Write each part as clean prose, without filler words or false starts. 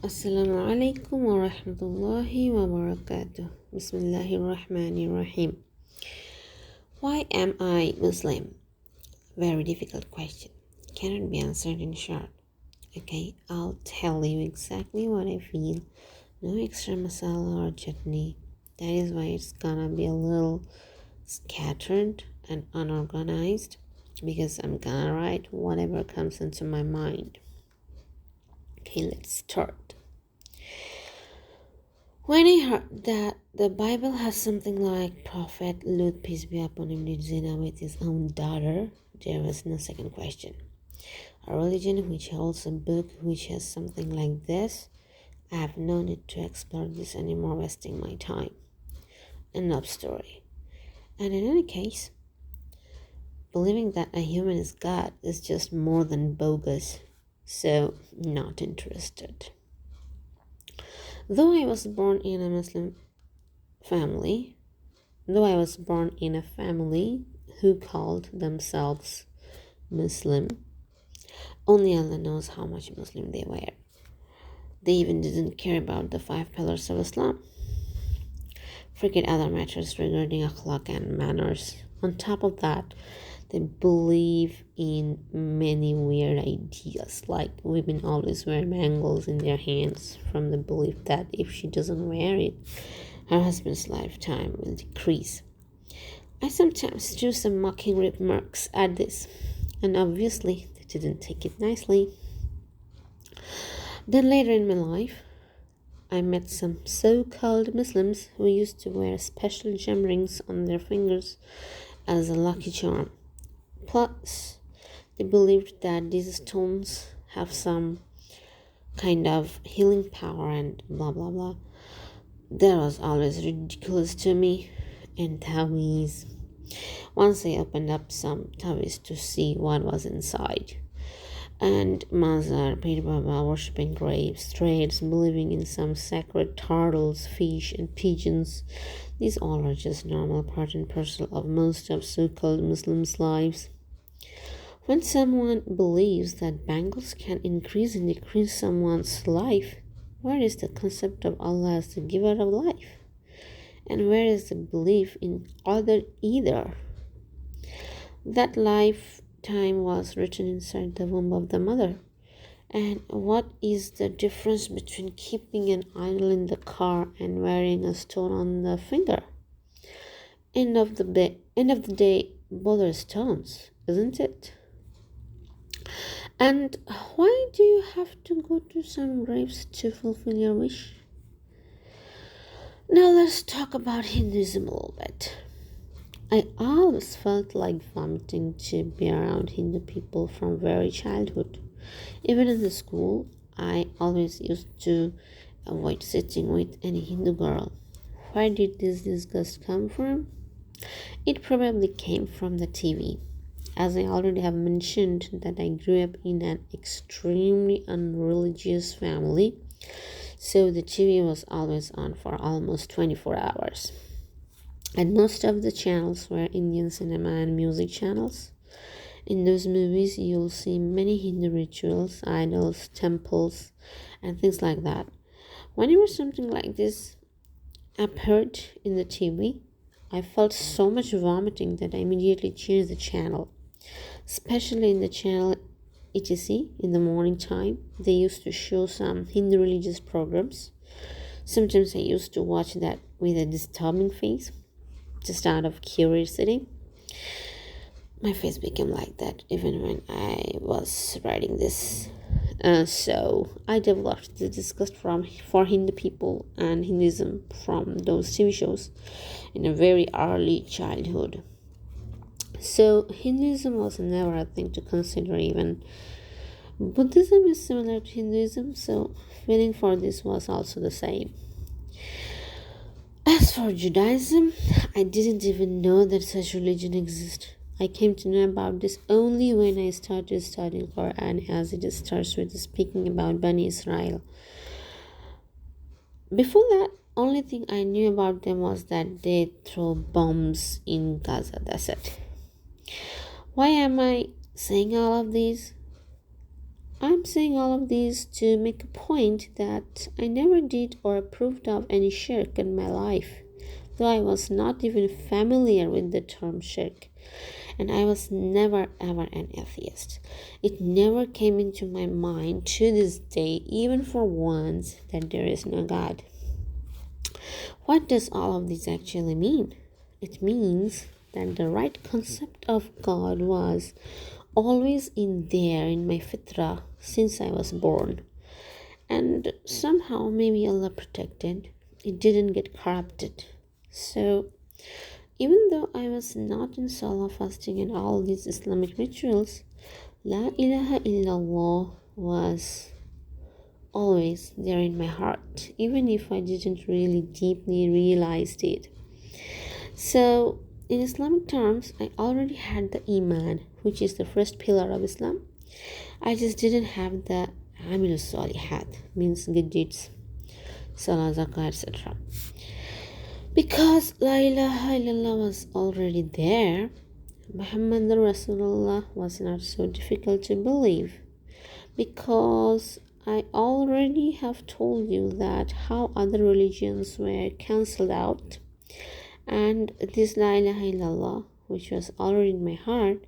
Assalamu alaikum wa rahmatullahi wa barakatuh. Bismillahirrahmanirrahim. Why am I Muslim? Very difficult question. Cannot be answered in short. Okay, I'll tell you exactly what I feel. No extra masala or chutney. That is why it's gonna be a little scattered and unorganized because I'm gonna write whatever comes into my mind. Okay, let's start. When I heard that the Bible has something like Prophet Lut, peace be upon him, did zina with his own daughter, there was no second question. A religion which holds a book which has something like this, I have no need to explore this anymore, wasting my time. End of story. And in any case, believing that a human is God is just more than bogus, so not interested. Though I was born in a family, though I was born in a family who called themselves Muslim, only Allah knows how much Muslim they were. They even didn't care about the 5 pillars of Islam. Forget other matters regarding akhlaq and manners. On top of that, they believe in many weird ideas, like women always wear bangles in their hands from the belief that if she doesn't wear it, her husband's lifetime will decrease. I sometimes do some mocking remarks at this, and obviously they didn't take it nicely. Then later in my life, I met some so-called Muslims who used to wear special gem rings on their fingers as a lucky charm. Plus, they believed that these stones have some kind of healing power and blah blah blah. That was always ridiculous to me. And taweez. Once I opened up some taweez to see what was inside. And Mazar, Pir Baba, worshipping grapes, trades, believing in some sacred turtles, fish, and pigeons. These all are just normal part and parcel of most of so-called Muslims' lives. When someone believes that bangles can increase and decrease someone's life, where is the concept of Allah as the giver of life? And where is the belief in either? That lifetime was written inside the womb of the mother. And what is the difference between keeping an idol in the car and wearing a stone on the finger? End of the day, both are stones, isn't it? And why do you have to go to some graves to fulfill your wish? Now let's talk about Hinduism a little bit. I always felt like vomiting to be around Hindu people from very childhood. Even in the school, I always used to avoid sitting with any Hindu girl. Where did this disgust come from? It probably came from the TV. As I already have mentioned that I grew up in an extremely unreligious family, so the TV was always on for almost 24 hours. And most of the channels were Indian cinema and music channels. In those movies, you'll see many Hindu rituals, idols, temples, and things like that. Whenever something like this appeared in the TV, I felt so much vomiting that I immediately changed the channel. Especially in the channel ETC in the morning time, they used to show some Hindu religious programs. Sometimes I used to watch that with a disturbing face, just out of curiosity. My face became like that even when I was writing this. So I developed the disgust for Hindu people and Hinduism from those TV shows in a very early childhood. So Hinduism was never a thing to consider even. Buddhism is similar to Hinduism, so feeling for this was also the same. As for Judaism, I didn't even know that such religion exists. I came to know about this only when I started studying Quran, as it starts with speaking about Bani Israel. Before that, only thing I knew about them was that they throw bombs in Gaza. That's it. Why am I saying all of these? I'm saying all of these to make a point that I never did or approved of any shirk in my life, though I was not even familiar with the term shirk, and I was never ever an atheist. It never came into my mind to this day, even for once, that there is no God. What does all of this actually mean? It means that the right concept of God was always in there in my fitra since I was born. And somehow, maybe Allah protected, it didn't get corrupted. So, even though I was not in Salah fasting and all these Islamic rituals, La ilaha illallah was always there in my heart, even if I didn't really deeply realize it. So, in Islamic terms, I already had the Iman, which is the first pillar of Islam. I just didn't have the Amilus Salihat, means good deeds, Salah, Zakah, etc. Because La ilaha illallah was already there, Muhammad Rasulullah was not so difficult to believe. Because I already have told you that how other religions were cancelled out, and this La ilaha illallah, which was already in my heart,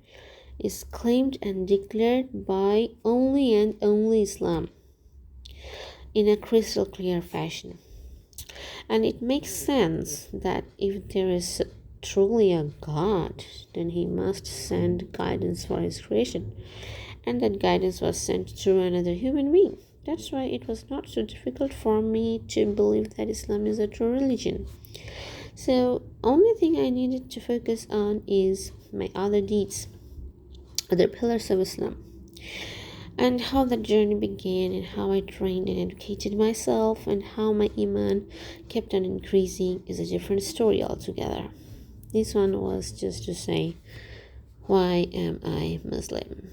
is claimed and declared by only and only Islam in a crystal clear fashion. And it makes sense that if there is truly a God, then he must send guidance for his creation. And that guidance was sent through another human being. That's why it was not so difficult for me to believe that Islam is a true religion. So, only thing I needed to focus on is my other deeds, other pillars of Islam, and how that journey began, and how I trained and educated myself, and how my Iman kept on increasing is a different story altogether. This one was just to say, why am I Muslim?